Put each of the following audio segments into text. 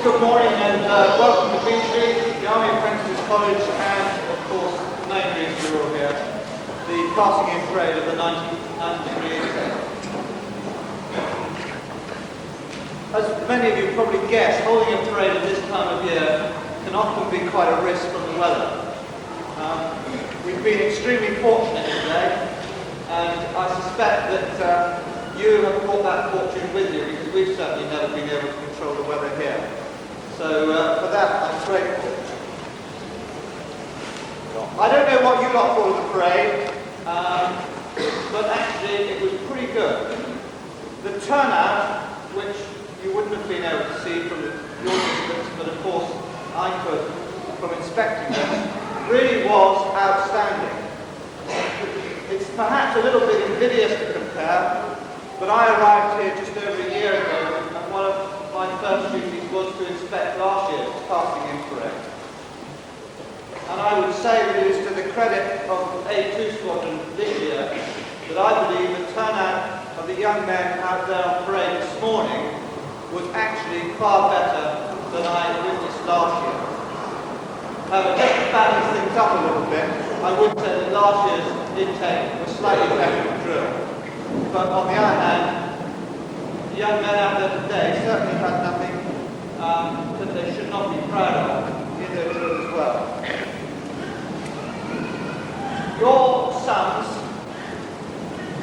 Good morning and welcome to Beachley, the Army Apprentices College and, of course, the main reason you're all here, the passing in parade of the 1993 intake. As many of you probably guessed, holding a parade at this time of year can often be quite a risk from the weather. We've been extremely fortunate today, and I suspect that you have brought that fortune with you, because we've certainly never been able to control the weather here. So for that, I'm grateful. I don't know what you lot thought of the parade, but actually it was pretty good. The turnout, which you wouldn't have been able to see from the audience, but of course I could from inspecting them, really was outstanding. It's perhaps a little bit invidious to compare, but I arrived here just over a year ago, and one of my first duties was to inspect last year's passing in parade. And I would say that it is to the credit of A2 Squadron this year that I believe the turnout of the young men out there on parade this morning was actually far better than I witnessed last year. However, just to balance things up a little bit, I would say that last year's intake was slightly better than drill. But on the other hand, the young men out there today certainly had nothing that they should not be proud of in their drill as well. Your sons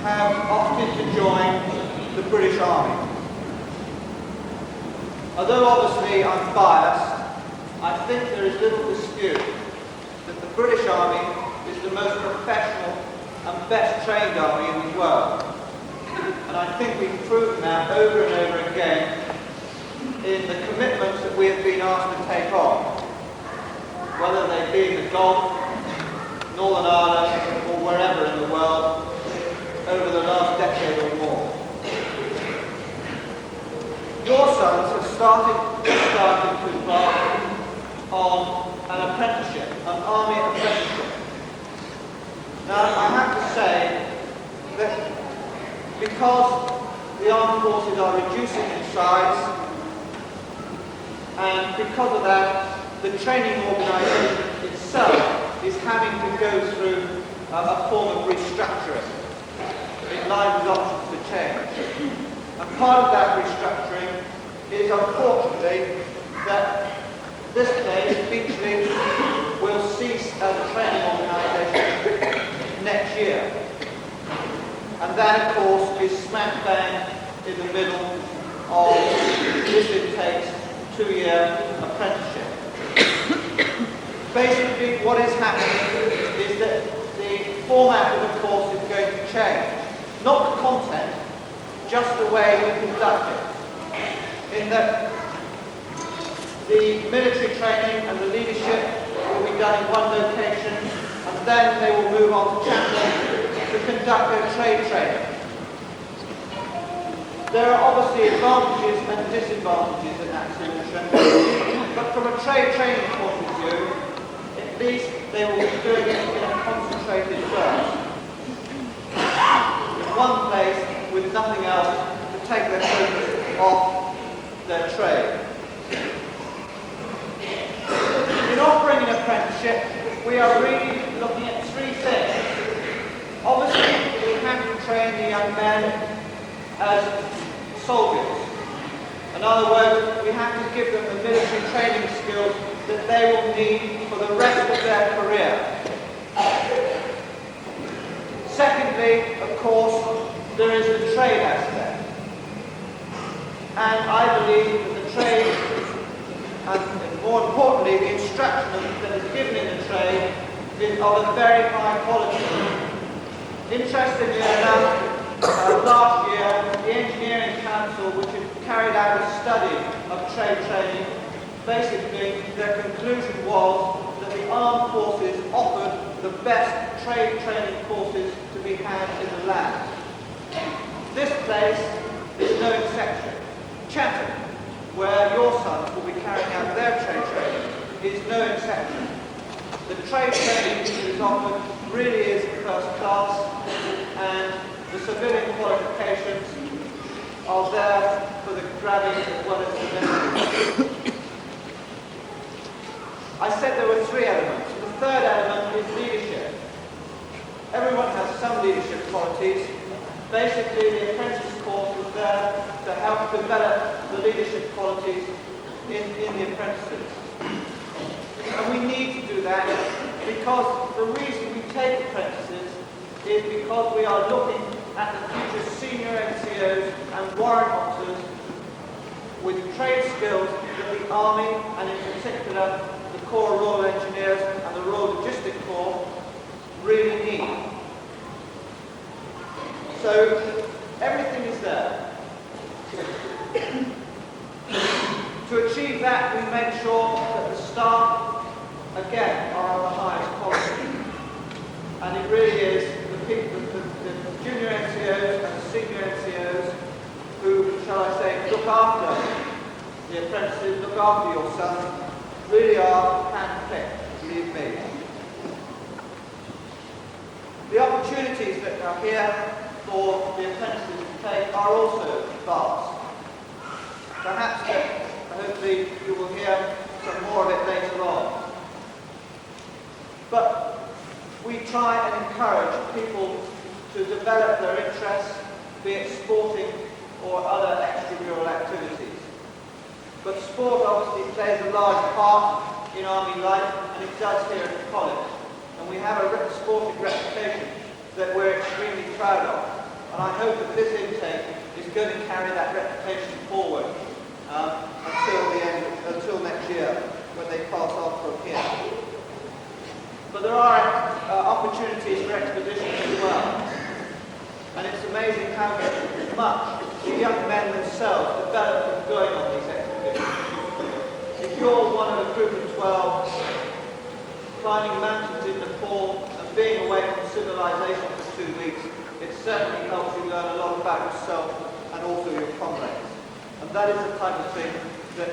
have opted to join the British Army. Although obviously I'm biased, I think there is little dispute that the British Army is the most professional and best trained army in the world. And I think we've proven that over and over again in the commitments that we have been asked to take on, whether they be in the Gulf, Northern Ireland, or wherever in the world over the last decade or more. Your sons have started to embark on an apprenticeship, an army apprenticeship. Now, I have to say that because the armed forces are reducing in size, and because of that, the training organisation itself is having to go through a form of restructuring in line with options for change. And part of that restructuring is, unfortunately, that this place, Beachley, will cease as a training organisation next year. And that, of course, is smack bang in the middle of this intake's 2-year apprenticeship. Basically, what is happening is that the format of the course is going to change. Not the content, just the way we conduct it. In that the military training and the leadership will be done in one location, and then they will move on to Chepstow to conduct their trade training. There are obviously advantages and disadvantages in that solution, but from a trade training point of view, at least they will be doing it in a concentrated burst. In one place with nothing else to take their focus off their trade. In offering an apprenticeship, we are really looking at 3 things. Obviously, we have to train the young men as soldiers. In other words, we have to give them the military training skills that they will need for the rest of their career. Secondly, of course, there is the trade aspect. And I believe that the trade, and more importantly, the instruction that is given in the trade is of a very high quality. Interestingly enough, last year, the Engineering Council, which had carried out a study of trade training, basically their conclusion was that the armed forces offered the best trade training courses to be had in the land. This place is no exception. Chepstow, where your sons will be carrying out their trade training, is no exception. The trade training that is offered really is first class, and the civilian qualifications are there for the grabbing as well as the military. apprentices. And we need to do that because the reason we take apprentices is because we are looking at the future senior NCOs and warrant officers with trade skills that the Army, and in particular the Corps of Royal Engineers and the Royal Logistic Corps, really need. So everything is there. To achieve that, we make sure that the staff, again, are of the highest quality. And it really is the junior NCOs and the senior NCOs who, shall I say, look after the apprentices, look after your sons, really are hand-picked, believe me. The opportunities that are here for the apprentices to take are also vast. Perhaps, hopefully, you will hear some more of it later on. But we try and encourage people to develop their interests, be it sporting or other extramural activities. But sport obviously plays a large part in Army life, and it does here at the college. And we have a sporting reputation that we're extremely proud of. And I hope that this intake is going to carry that reputation forward until next year, when they pass on from here. But there are opportunities for expeditions as well. And it's amazing how much the young men themselves develop from going on these expeditions. If you're one of a group of 12, climbing mountains in Nepal and being away from civilization for 2 weeks, it certainly helps you learn a lot about yourself and also your comrades. And that is the type of thing the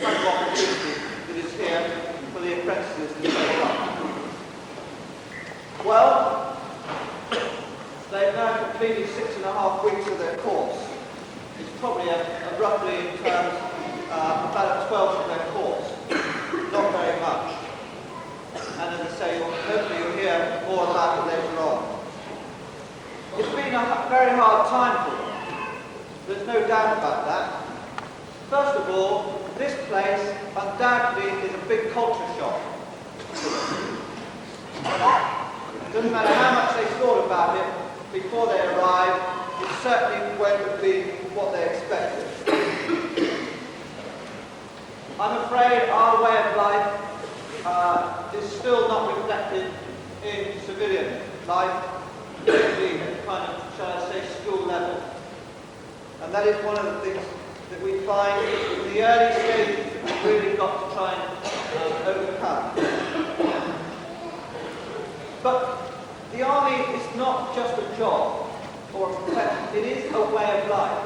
type of opportunity that is here for the apprentices to take up. Well, they've now completed 6.5 weeks of their course. It's probably roughly in terms about a 12th of their course. Not very much. And as I say, hopefully you'll hear more about it later on. It's been a very hard time for them. There's no doubt about that. First of all, this place undoubtedly is a big culture shock. It doesn't matter how much they thought about it before they arrived, it certainly won't be what they expected. I'm afraid our way of life is still not reflected in civilian life, particularly at kind of, shall I say, school level. And that is one of the things that we find in the early stages that we've really got to try and overcome. But the Army is not just a job or a profession, it is a way of life.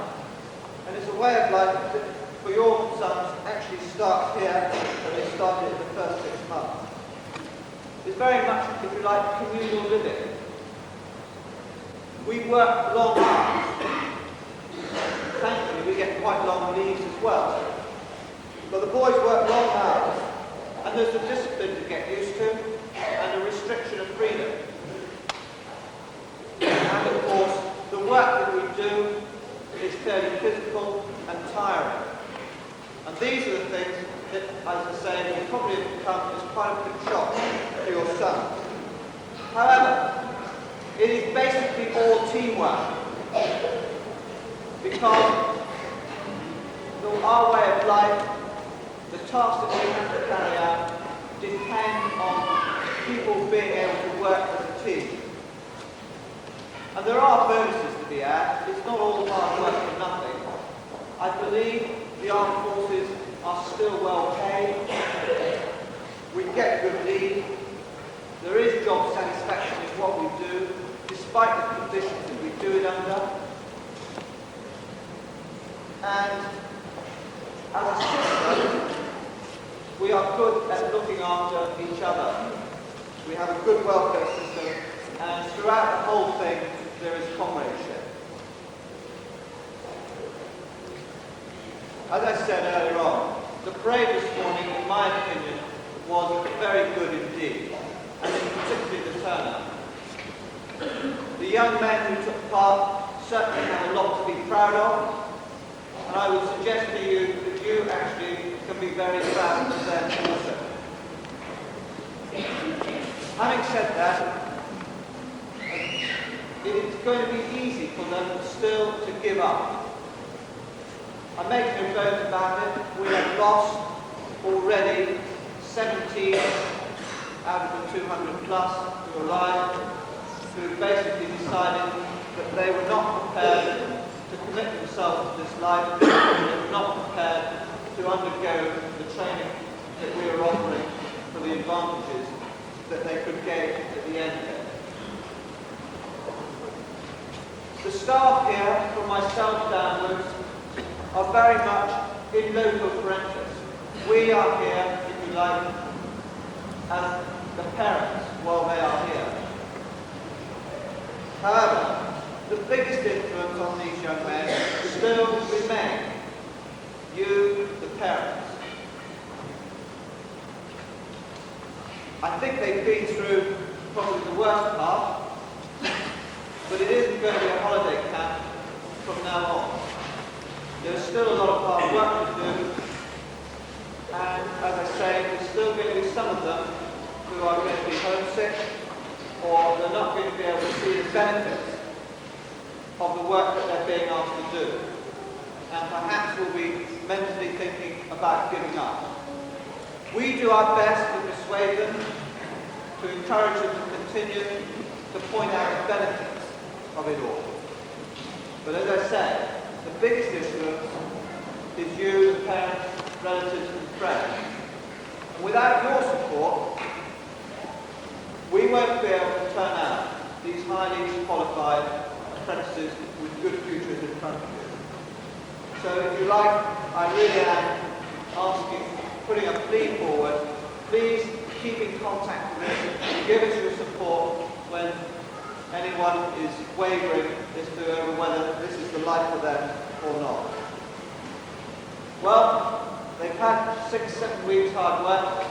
And it's a way of life that for your sons actually starts here when they started in the first 6 months. It's very much, if you like, communal living. We work long hours. Thankfully, we get quite long leaves as well. But the boys work long hours, and there's a discipline to get used to, and a restriction of freedom. And of course, the work that we do is fairly physical and tiring. And these are the things that, as I say, will probably have become as quite a big shock to your son. However, it is basically all teamwork. Because our way of life, the tasks that we have to carry out, depend on people being able to work as a team. And there are bonuses to be had. It's not all hard work for nothing. I believe the armed forces are still well paid. We get good leave. There is job satisfaction in what we do, despite the conditions that we do it under. And as a system, we are good at looking after each other. We have a good welfare system, and throughout the whole thing, there is comradeship. As I said earlier on, the parade this morning, in my opinion, was very good indeed, and in particular the turnout. The young men who took part certainly have a lot to be proud of, and I would suggest to you that you actually can be very proud of them also. Having said that, it is going to be easy for them still to give up. I'm making a vote about it. We have lost already 17 out of the 200 plus who arrived, who basically decided that they were not prepared to commit themselves to this life. They were not prepared to undergo the training that we are offering for the advantages that they could gain at the end of it. The staff here, from myself downwards, are very much in loco parentis. We are here, if you like, as the parents while they are here. However, the biggest influence on these young men still remain you, the parents. I think they've been through probably the worst part, but it isn't going to be a holiday camp from now on. There's still a lot of hard work to do, and as I say, there's still going to be some of them who are going to be homesick, or they're not going to be able to see the benefits of the work that they're being asked to do, and perhaps will be mentally thinking about giving up. We do our best to persuade them, to encourage them to continue, to point out the benefits of it all. But as I say, the biggest influence is you, the parents, relatives and friends. And without your support, we won't be able to turn out these highly qualified apprentices with good futures in front of you. So if you like, I really am asking, putting a plea forward, please keep in contact with us, give us your support when anyone is wavering as to over whether this is the life for them or not. Well, they've had 6-7 weeks hard work,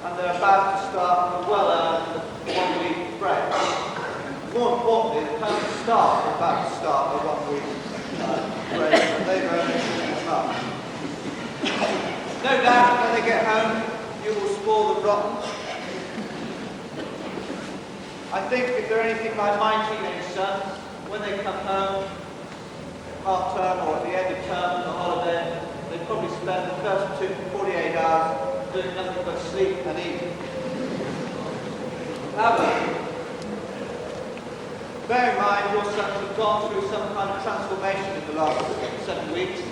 and they're about to start a well-earned 1-week break. More importantly, the permanent staff are about to start a 1-week break, and they've earned it up. No doubt when they get home, you will spoil them rotten. I think if they're anything like my teenage sons, when they come home, half term or at the end of term, the holiday, they probably spend the first 48 hours doing nothing but sleep and eat. However, bear in mind your sons have gone through some kind of transformation in the last 7 weeks,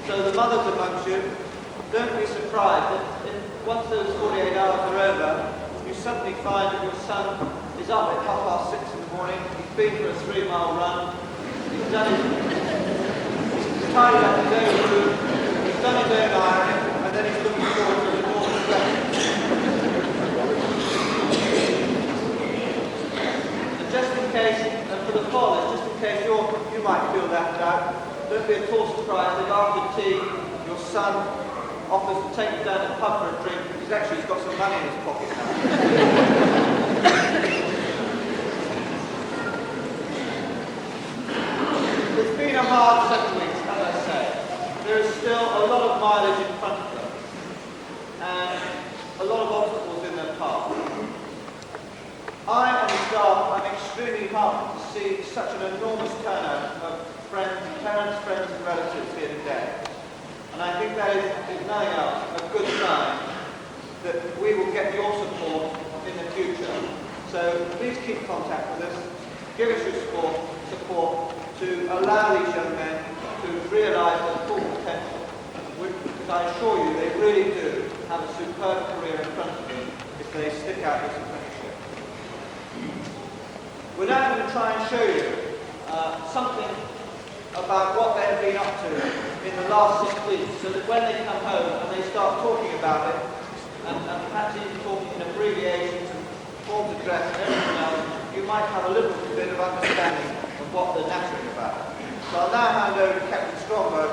so the mothers amongst you, don't be surprised that if once those 48 hours are over, you suddenly find that your son is up at 6:30 in the morning, he's been for a 3-mile run, he's tidied up his own room, he's done his own ironing, and then he's looking forward to the morning breakfast. And just in case, and for the fathers, just in case you might feel left out, don't be at all surprised if after tea your son offers to take you down to the pub for a drink, because he's got some money in his pocket now. It's been a hard 7 weeks, as I say. There is still a lot of mileage in front of them, and a lot of obstacles in their path. I and the staff, I'm extremely heartened to see such an enormous turnout of friends, parents, friends and relatives here today. And I think that is nothing else, a good sign that we will get your support in the future. So please keep contact with us, give us your support to allow these young men to realise their full potential. Because I assure you, they really do have a superb career in front of them if they stick out this apprenticeship. We're now going to try and show you something about what they've been up to in the last 6 weeks, so that when they come home and they start talking about it, and perhaps even talking in abbreviations and forms of dress and everything else, you might have a little bit of understanding of what they're nattering about. So I'll now hand over to Captain Strongbow.